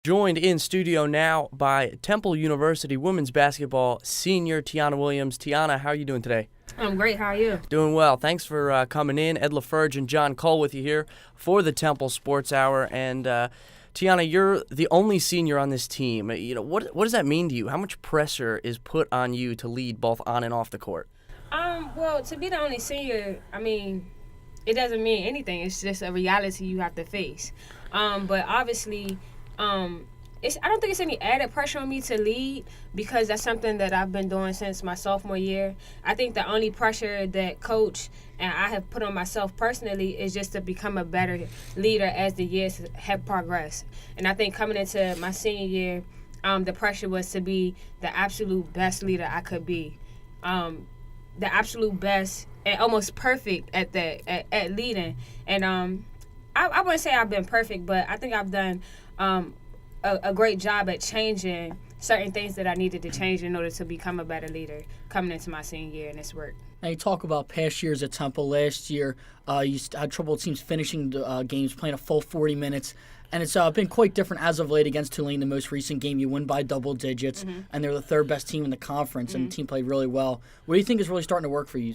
Joined in studio now by Temple University women's basketball senior Tyonna Williams. Tyonna, how are you doing today? I'm great. How are you? Doing well. Thanks for coming in. Ed LeFurge and John Cole with you here for the Temple Sports Hour. And Tyonna, you're the only senior on this team. What does that mean to you? How much pressure is put on you to lead both on and off the court? Well, to be the only senior, it doesn't mean anything. It's just a reality you have to face. But obviously, I don't think it's any added pressure on me to lead because that's something that I've been doing since my sophomore year. I think the only pressure that Coach and I have put on myself personally is just to become a better leader as the years have progressed. And I think coming into my senior year, the pressure was to be the absolute best leader I could be, the absolute best and almost perfect at that at leading. And I wouldn't say I've been perfect, but I think I've done a great job at changing certain things that I needed to change in order to become a better leader coming into my senior year in this work. Now, you talk about past years at Temple. Last year, you had trouble with teams finishing games, playing a full 40 minutes. And it's been quite different as of late against Tulane. The most recent game, you win by double digits, and they're the third best team in the conference, and the team played really well. What do you think is really starting to work for you?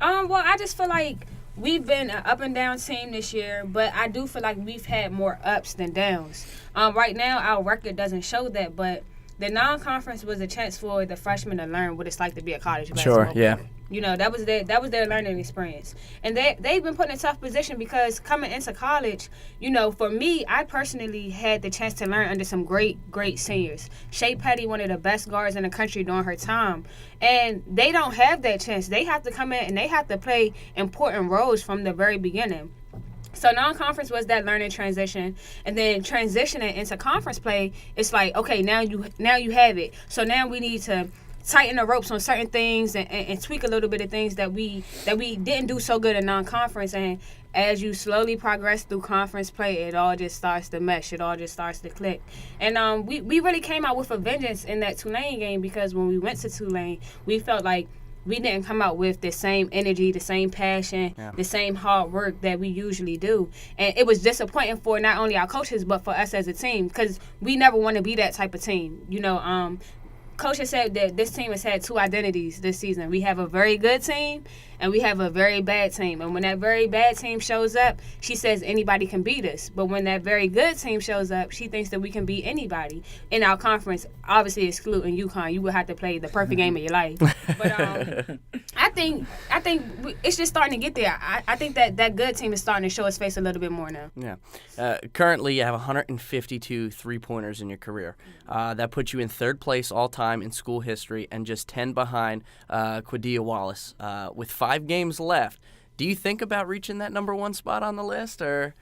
Well, I just feel like we've been an up-and-down team this year, but I do feel like we've had more ups than downs. Right now, our record doesn't show that, but the non-conference was a chance for the freshmen to learn what it's like to be a college basketball player. Yeah. You know, that was their learning experience. And they've been put in a tough position because coming into college, you know, for me, I personally had the chance to learn under some great seniors. Shea Petty, one of the best guards in the country during her time. And they don't have that chance. They have to come in and they have to play important roles from the very beginning. So non-conference was that learning transition, and then transitioning into conference play, it's like, okay, now you have it. So now we need to tighten the ropes on certain things and tweak a little bit of things that we didn't do so good in non-conference. And as you slowly progress through conference play, it all just starts to mesh. It all just starts to click. And we really came out with a vengeance in that Tulane game because when we went to Tulane, we felt like we didn't come out with the same energy, the same passion, the same hard work that we usually do. And it was disappointing for not only our coaches, but for us as a team because we never want to be that type of team. You know, Coach has said that this team has had two identities this season. We have a very good team and we have a very bad team. And when that very bad team shows up, she says anybody can beat us. But when that very good team shows up, she thinks that we can beat anybody. In our conference, obviously excluding UConn, you would have to play the perfect game of your life. But I think it's just starting to get there. I think that good team is starting to show its face a little bit more now. Yeah. Currently, you have 152 three-pointers in your career. That puts you in third place all-time in school history and just 10 behind Quadia Wallace with 5 games left. Do you think about reaching that number one spot on the list? Or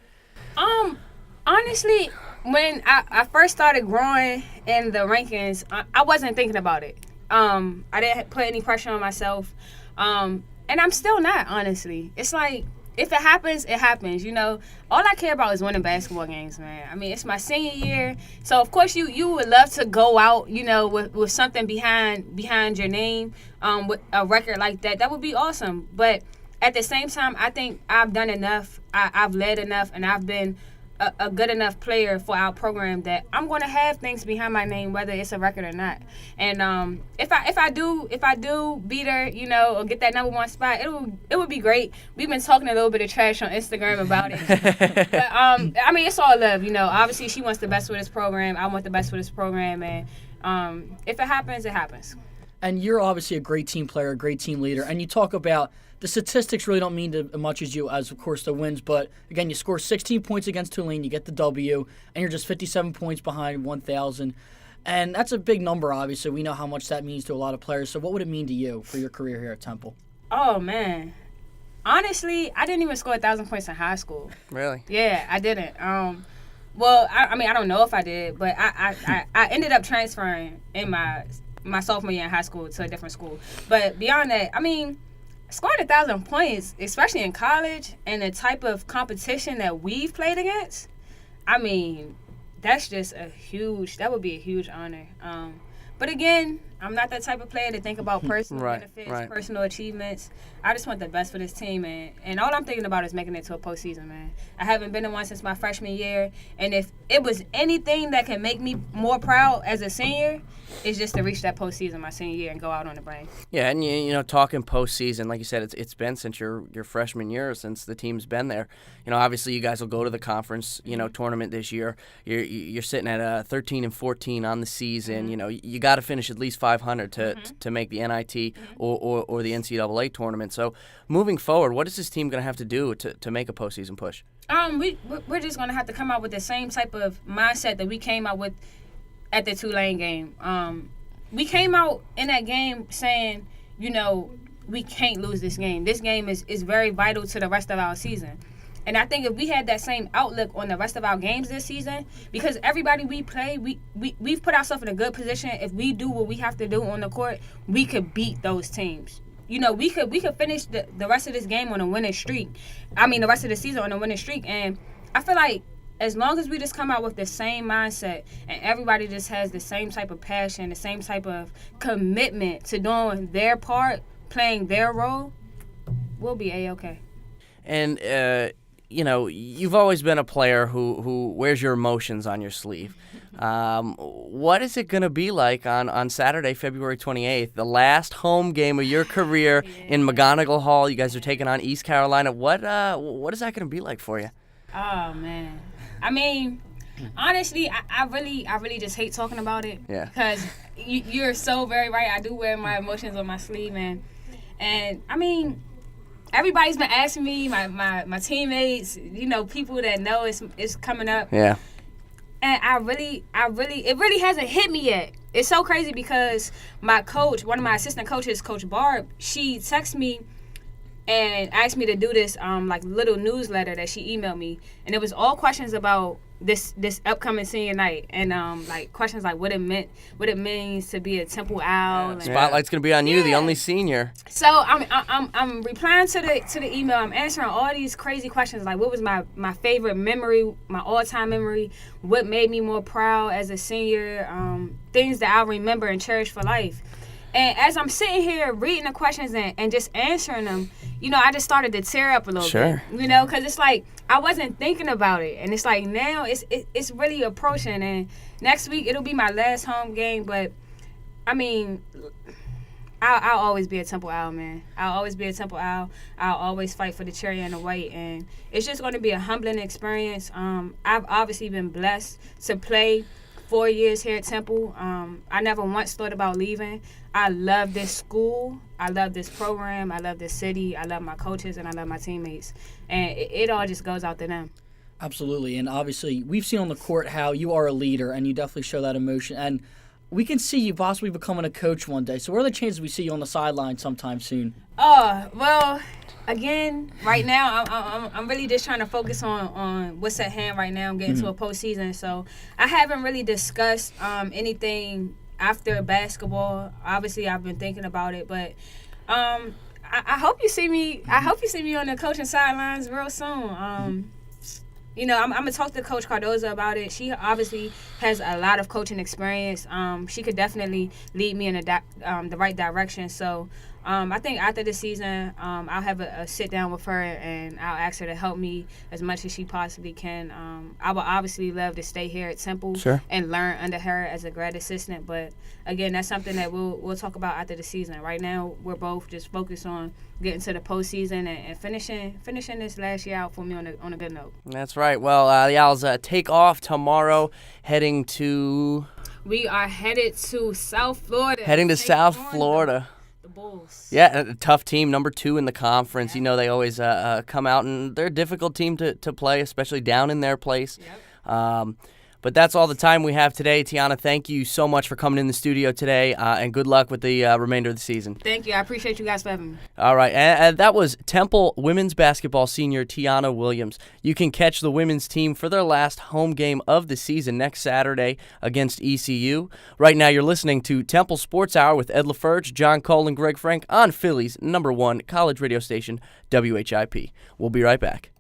honestly, when I first started growing in the rankings, I wasn't thinking about it. I didn't put any pressure on myself. And I'm still not, honestly. It's like, if it happens, it happens. You know, all I care about is winning basketball games, man. I mean, it's my senior year, so of course you would love to go out, you know, with something behind your name, with a record like that. That would be awesome. But at the same time, I think I've done enough. I've led enough, and I've been a good enough player for our program that I'm going to have things behind my name, whether it's a record or not. And if I do beat her, you know, or get that number one spot, it would be great. We've been talking a little bit of trash on Instagram about it. But I mean, it's all love, you know. Obviously, she wants the best for this program. I want the best for this program, and if it happens, it happens. And you're obviously a great team player, a great team leader, and you talk about the statistics really don't mean as much as you as, of course, the wins. But, again, you score 16 points against Tulane, you get the W, and you're just 57 points behind 1,000. And that's a big number, obviously. We know how much that means to a lot of players. So what would it mean to you for your career here at Temple? Oh, man. Honestly, I didn't even score 1,000 points in high school. Really? Yeah, I didn't. Well, I mean, I don't know if I did, but I ended up transferring in my sophomore year in high school to a different school. But beyond that, I mean, scoring 1,000 points, especially in college, and the type of competition that we've played against, I mean, that would be a huge honor. But again, I'm not that type of player to think about personal benefits, right. personal achievements. I just want the best for this team, and all I'm thinking about is making it to a postseason, man. I haven't been in one since my freshman year, and if it was anything that can make me more proud as a senior, it's just to reach that postseason my senior year and go out on the bang. Yeah, and you know, talking postseason, like you said, it's been since your freshman year, since the team's been there. You know, obviously you guys will go to the conference, you know, tournament this year. You're sitting at 13 and 14 on the season. You know, you got to finish at least 500 to make the NIT or the NCAA tournament. So moving forward, what is this team going to have to do to make a postseason push? We're just going to have to come out with the same type of mindset that we came out with at the Tulane game. We came out in that game saying, you know, we can't lose this game. This game is very vital to the rest of our season. And I think if we had that same outlook on the rest of our games this season, because everybody we play, we've put ourselves in a good position. If we do what we have to do on the court, we could beat those teams. You know, we could finish the rest of this game on a winning streak. I mean, the rest of the season on a winning streak. And I feel like as long as we just come out with the same mindset and everybody just has the same type of passion, the same type of commitment to doing their part, playing their role, we'll be A-okay. And, you know, you've always been a player who wears your emotions on your sleeve. What is it going to be like on Saturday, February 28th, the last home game of your career in McGonigal Hall? You guys are taking on East Carolina. What is that going to be like for you? Oh, man. I mean, honestly, I really just hate talking about it. Yeah. Because you're so very right. I do wear my emotions on my sleeve, man. And, I mean, everybody's been asking me, my teammates, you know, people that know it's coming up. Yeah. And it really hasn't hit me yet. It's so crazy because my coach, one of my assistant coaches, Coach Barb, she texted me and asked me to do this like little newsletter that she emailed me, and it was all questions about this upcoming senior night, and like questions like what it means to be a Temple Owl. And Spotlight's gonna be on you, the only senior. So I'm replying to the email. I'm answering all these crazy questions like what was my favorite memory, my all-time memory, what made me more proud as a senior, things that I remember and cherish for life. And as I'm sitting here reading the questions and just answering them, you know, I just started to tear up a little bit. You know, because it's like I wasn't thinking about it. And it's like now it's really approaching. And next week it'll be my last home game. But, I mean, I'll always be a Temple Owl, man. I'll always be a Temple Owl. I'll always fight for the cherry and the white. And it's just going to be a humbling experience. I've obviously been blessed to play 4 years here at Temple. I never once thought about leaving. I love this school. I love this program. I love this city. I love my coaches, and I love my teammates. And it all just goes out to them. Absolutely. And obviously, we've seen on the court how you are a leader, and you definitely show that emotion. And we can see you possibly becoming a coach one day. So what are the chances we see you on the sideline sometime soon? Well, again, right now, I'm really just trying to focus on what's at hand right now. I'm getting to a postseason. So I haven't really discussed anything after basketball. Obviously, I've been thinking about it, but I hope you see me. I hope you see me on the coaching sidelines real soon. You know, I'm gonna talk to Coach Cardoza about it. She obviously has a lot of coaching experience. She could definitely lead me in the right direction. So I think after the season, I'll have a sit down with her and I'll ask her to help me as much as she possibly can. I would obviously love to stay here at Temple and learn under her as a grad assistant. But again, that's something that we'll talk about after the season. Right now, we're both just focused on getting to the postseason and finishing this last year out for me on a good note. That's right. Well, the Owls take off tomorrow, heading to. We are headed to South Florida. Heading to South Florida. Bulls. Yeah, a tough team, number 2 in the conference. You know, they always come out, and they're a difficult team to play, especially down in their place. But that's all the time we have today. Tyonna, thank you so much for coming in the studio today, and good luck with the remainder of the season. Thank you. I appreciate you guys for having me. All right, and that was Temple women's basketball senior Tyonna Williams. You can catch the women's team for their last home game of the season next Saturday against ECU. Right now, you're listening to Temple Sports Hour with Ed LeFurge, John Cole, and Greg Frank on Philly's #1 college radio station, WHIP. We'll be right back.